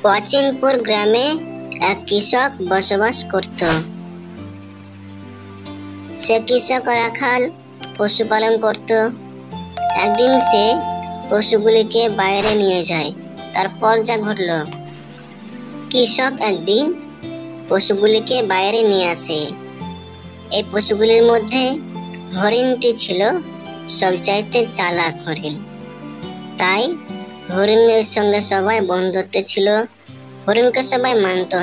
প্রাচীনপুর গ্রামে এক কৃষক বসবাস করত। সে কৃষক রাখাল পশুপালন করত। একদিন সে পশুগুলিকে বাইরে নিয়ে যায়। তারপর যা ঘটল, কৃষক একদিন পশুগুলিকে বাইরে নিয়ে আসে। এই পশুগুলির মধ্যে হরিণটি ছিল সবচাইতে চালাক হরিণ। তাই হরিণের সঙ্গে সবাই বন্ধুত্ব ছিল, হরিণকে সবাই মানত।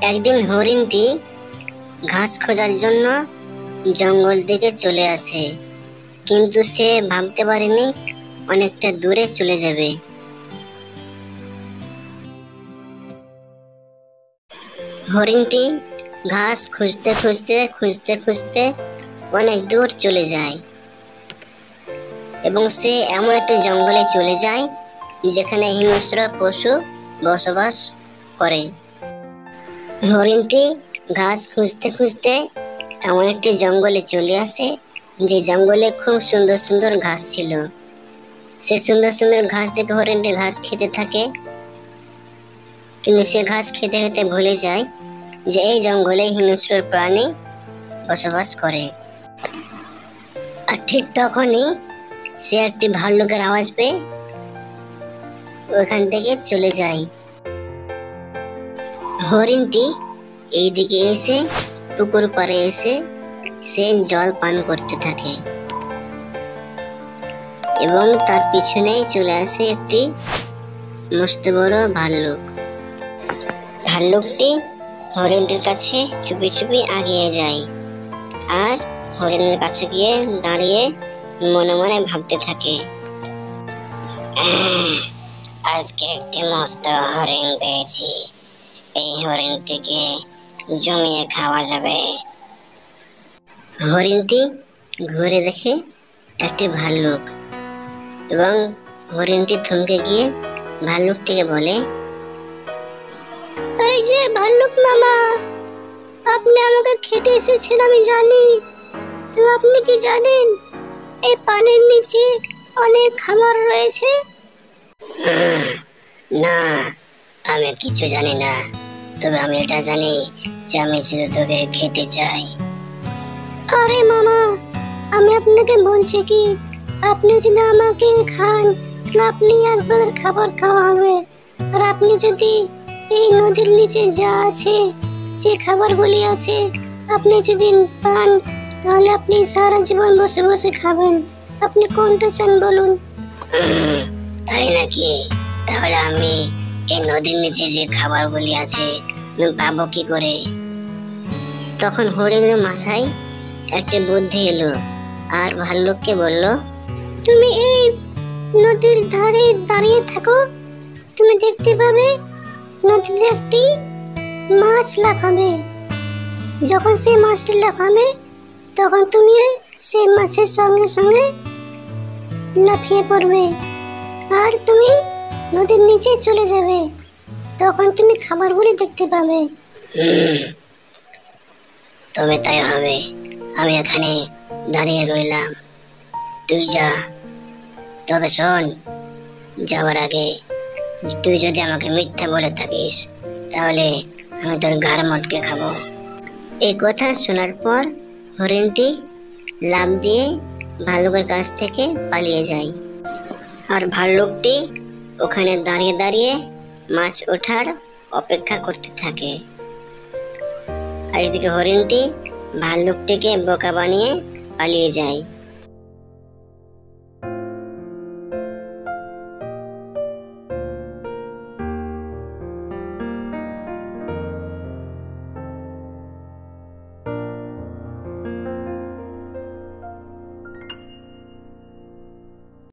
একদিন হরিণটি ঘাস খোঁজার জন্য জঙ্গল দিকে চলে আসে, কিন্তু সে ভাবতে পারেনি অনেকটা দূরে চলে যাবে। হরিণটি ঘাস খুঁজতে খুঁজতে খুঁজতে খুঁজতে অনেক দূর চলে যায় এবং সে এমন একটা জঙ্গলে চলে যায় যেখানে হিংস্র পশু বসবাস করে। হরিণটি ঘাস খুঁজতে খুঁজতে এমন একটি জঙ্গলে চলে আসে, যে জঙ্গলে খুব সুন্দর সুন্দর ঘাস ছিল। সে সুন্দর সুন্দর ঘাস দেখে হরিণটি ঘাস খেতে থাকে, কিন্তু সে ঘাস খেতে খেতে ভুলে যায় যে এই জঙ্গলে হিংস্র প্রাণী বসবাস করে। আর ঠিক তখনই সে একটি ভাল্লুকের আওয়াজ পেয়ে ওখান থেকে চলে যায়। হরিণটি এইদিকে এসে পুকুর পাড়ে এসে সে জল পান করতে থাকে এবং তার পিছনেই চলে আসে একটি মস্ত বড় ভাল্লুক। ভাল্লুকটি হরিণটির কাছে চুপি চুপি এগিয়ে যায় আর হরিণের কাছে গিয়ে দাঁড়িয়ে মনে মনে ভাবতে থাকে, আজকে একটি মস্ত হরিণ পেয়েছি, এই হরিণটিকে জমিয়ে খাওয়া যাবে। হরিণটি ঘুরে দেখে একটি ভাল্লুক এবং হরিণটি থমকে গিয়ে ভাল্লুকটিকে বলে, এই যে ভাল্লুক মামা, আপনি আমাকে খেতে এসেছেন আমি জানি, তো আপনি কি জানেন এই পানির নিচে অনেক খাবার রয়েছে? না, আমি কিছু জানি না, তবে আমি এটা জানি যে আমি তোকে খেতে চাই। আরে মামা, আমি আপনাকে বলছি কি, আপনি যদি আমাকে খান তাহলে আপনি একবার খাবার খাওয়া হবে, আর আপনি যদি এই নদীর নিচে যা আছে, যে খাবারগুলি আছে, আপনি যদি পান তাহলে আপনি সারা জীবন বসে বসে খাবেন। আপনি কোনটা চান বলুন? তাই নাকি? তাহলে আমি এই নদীর নিচে যে খাবারগুলি আছে আমি পাবো কি করে? তখন হরিণের মাথায় একটা বুদ্ধি এলো আর ভাল্লুককে বলল, তুমি এই নদীর ধারে দাঁড়িয়ে থাকো, তুমি দেখতে পাবে নদীতে একটি মাছ লাফাবে। যখন সেই মাছটি লাফাবে তখন তুমি সেই মাছের সঙ্গে সঙ্গে লাফিয়ে পড়বে আর তুমি নদীর নিচে চলে যাবে। তখন তুমি খাবারগুলি দেখতে পাবে। তবে তাই হবে, আমি এখানে দাঁড়িয়ে রইলাম, তুই যা। তবে শোন, যাওয়ার আগে তুই যদি আমাকে মিথ্যা বলে থাকিস তাহলে আমি তোর ঘাড় মটকে খাবো। এই কথা শোনার পর হরিণটি লাফ দিয়ে ভাল্লুকের কাছ থেকে পালিয়ে যায় আর ভাল্লুকটি ওখানে দাঁড়িয়ে দাঁড়িয়ে মাছ ওঠার অপেক্ষা করতে থাকে। আর এদিকে হরিণটি ভাল্লুকটিকে বোকা বানিয়ে পালিয়ে যায়।